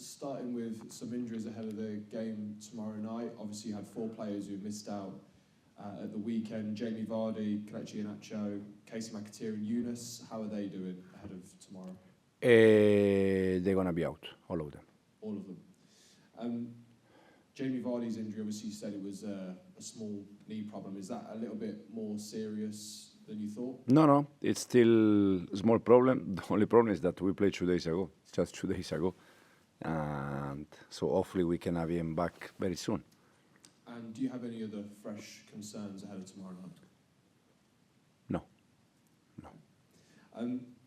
starting with some injuries ahead of the game tomorrow night. Obviously, you had 4 players who missed out at the weekend. Jamie Vardy, Kelechi Iheanacho, Casey McAteer and Yunus. How are they doing ahead of tomorrow? They're going to be out, all of them. All of them. Jamie Vardy's injury, obviously you said it was a small knee problem. Is that a little bit more serious than you thought? No, it's still a small problem. The only problem is that we played 2 days ago, just 2 days ago. And so hopefully we can have him back very soon. And do you have any other fresh concerns ahead of tomorrow night? No.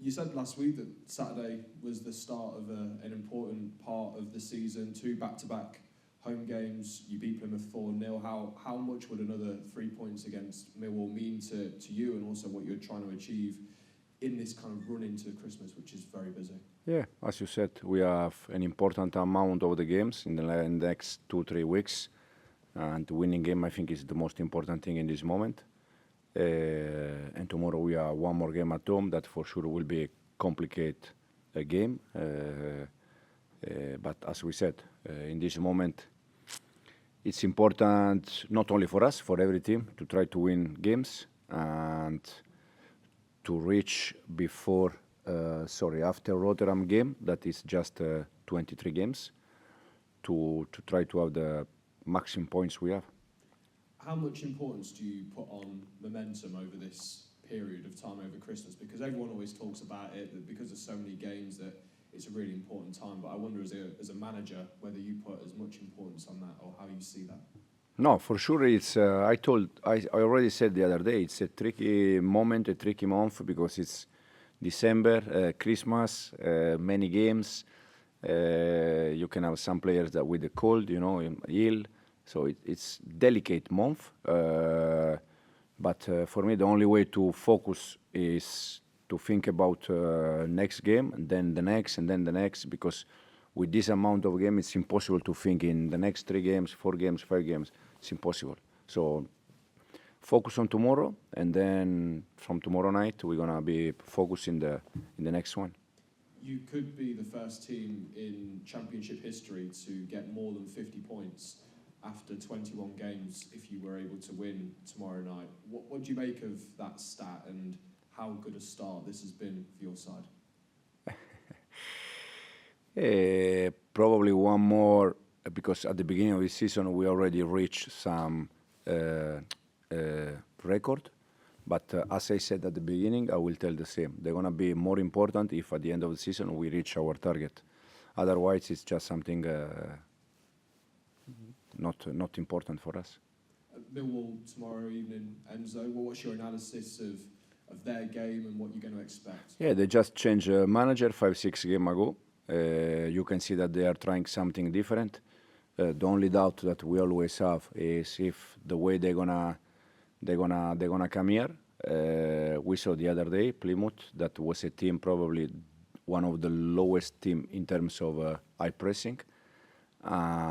You said last week that Saturday was the start of an important part of the season. 2 back-to-back home games. You beat Plymouth 4-0. How much would another 3 points against Millwall mean to you, and also what you're trying to achieve in this kind of run into Christmas, which is very busy? Yeah, as you said, we have an important amount of the games in the next 2-3 weeks. And winning game, I think, is the most important thing in this moment. And tomorrow we have 1 more game at home that for sure will be a complicated game. But as we said, in this moment, it's important not only for us, for every team, to try to win games and to reach after Rotterdam game, that is just 23 games, to try to have the maximum points we have. How much importance do you put on momentum over this period of time over Christmas? Because everyone always talks about it, that because there's so many games that it's a really important time. But I wonder as a manager whether you put as much importance on that or how you see that. No, for sure it's, I already said the other day, it's a tricky moment, a tricky month, because it's December, Christmas, many games. You can have some players that with the cold, ill. So it's delicate month. But for me, the only way to focus is to think about next game, and then the next, and then the next, because with this amount of game, it's impossible to think in the next 3 games, 4 games, 5 games. It's impossible. So focus on tomorrow, and then from tomorrow night, we're going to be focused in the next one. You could be the first team in Championship history to get more than 50 points after 21 games if you were able to win tomorrow night. What do you make of that stat, and how good a start this has been for your side? Probably one more, because at the beginning of the season we already reached some record. But as I said at the beginning, I will tell the same. They're going to be more important if at the end of the season we reach our target. Otherwise, it's just something not important for us. Millwall tomorrow evening, Enzo. What's your analysis of their game and what you're going to expect? Yeah, they just changed manager 5-6 games ago. You can see that they are trying something different. The only doubt that we always have is if the way they're gonna come here. We saw the other day Plymouth, that was a team probably one of the lowest team in terms of high pressing.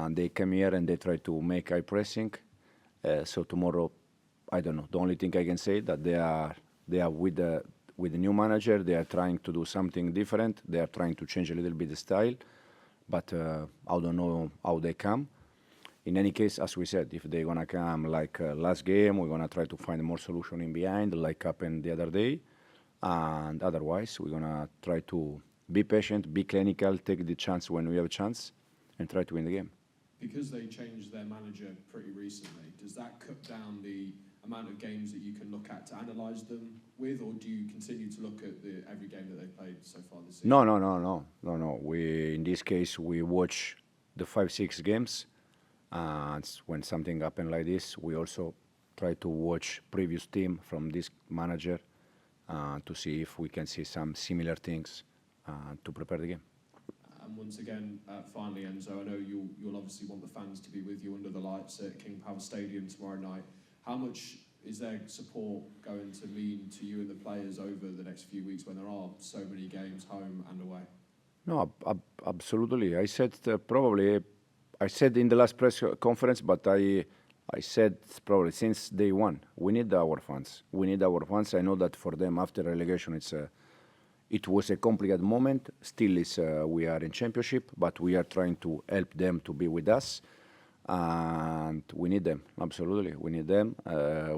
They come here and they try to make high pressing. So tomorrow, I don't know. The only thing I can say that they are with the new manager. They are trying to do something different. They are trying to change a little bit the style, but I don't know how they come. In any case, as we said, if they're gonna come like last game, we're gonna try to find more solution in behind, like happened the other day. And otherwise, we're gonna try to be patient, be clinical, take the chance when we have a chance, and try to win the game. Because they changed their manager pretty recently, does that cut down the amount of games that you can look at to analyse them with, or do you continue to look at every game that they've played so far this season? No. In this case, we watch the 5-6 games. And when something happens like this, we also try to watch previous team from this manager to see if we can see some similar things to prepare the game. And once again, finally, Enzo, I know you'll obviously want the fans to be with you under the lights at King Power Stadium tomorrow night. How much is their support going to mean to you and the players over the next few weeks when there are so many games home and away? No, absolutely. I said I said in the last press conference, but I said probably since day one, we need our fans. We need our fans. I know that for them after relegation, It was a complicated moment. Still, we are in championship, but we are trying to help them to be with us, and we need them. Absolutely, we need them.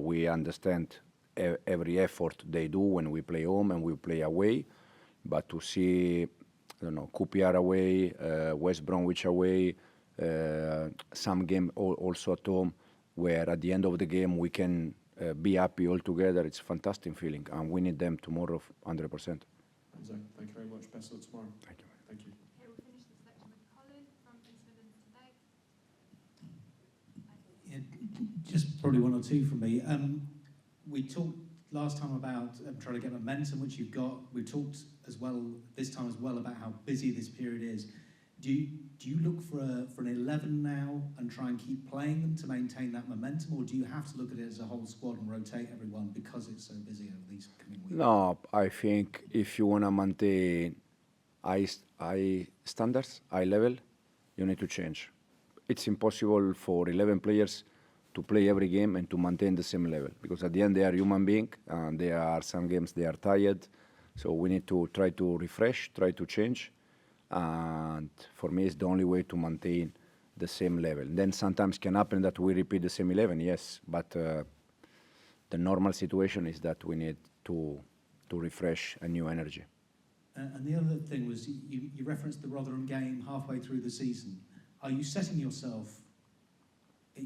We understand every effort they do when we play home and we play away, but to see, I don't know, QPR away, West Bromwich away, some game also at home, where at the end of the game we can be happy all together. It's a fantastic feeling, and we need them tomorrow 100%. Enzo, thank you very much. Best of luck tomorrow. Thank you. Thank you. Okay, we'll finish the selection with Colin from East Midlands today. Yeah, just probably one or two from me. We talked last time about trying to get momentum, which you've got. We talked as well this time as well about how busy this period is. Do you look for an 11 now and try and keep playing them to maintain that momentum, or do you have to look at it as a whole squad and rotate everyone because it's so busy over these coming weeks? No, I think if you want to maintain high standards, high level, you need to change. It's impossible for 11 players to play every game and to maintain the same level, because at the end they are human beings, and there are some games they are tired. So we need to try to refresh, try to change, and for me it's the only way to maintain the same level. Then sometimes can happen that we repeat the same 11, yes, but the normal situation is that we need to refresh a new energy. And the other thing was you referenced the Rotherham game halfway through the season. Are you setting yourself,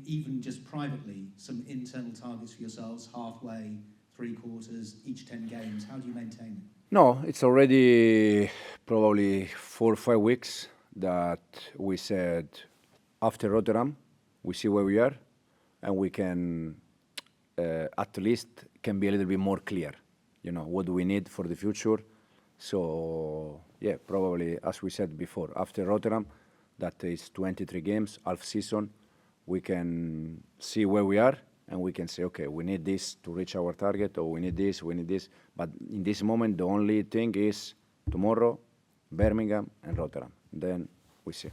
even just privately, some internal targets for yourselves, halfway, 3 quarters, each 10 games? How do you maintain it? No, it's already probably 4 or 5 weeks that we said after Rotterdam, we see where we are, and we can at least can be a little bit more clear, you know, what do we need for the future. So yeah, probably as we said before, after Rotterdam, that is 23 games, half season, we can see where we are, and we can say, okay, we need this to reach our target, or we need this, we need this. But in this moment, the only thing is tomorrow, Birmingham and Rotterdam. Then we see.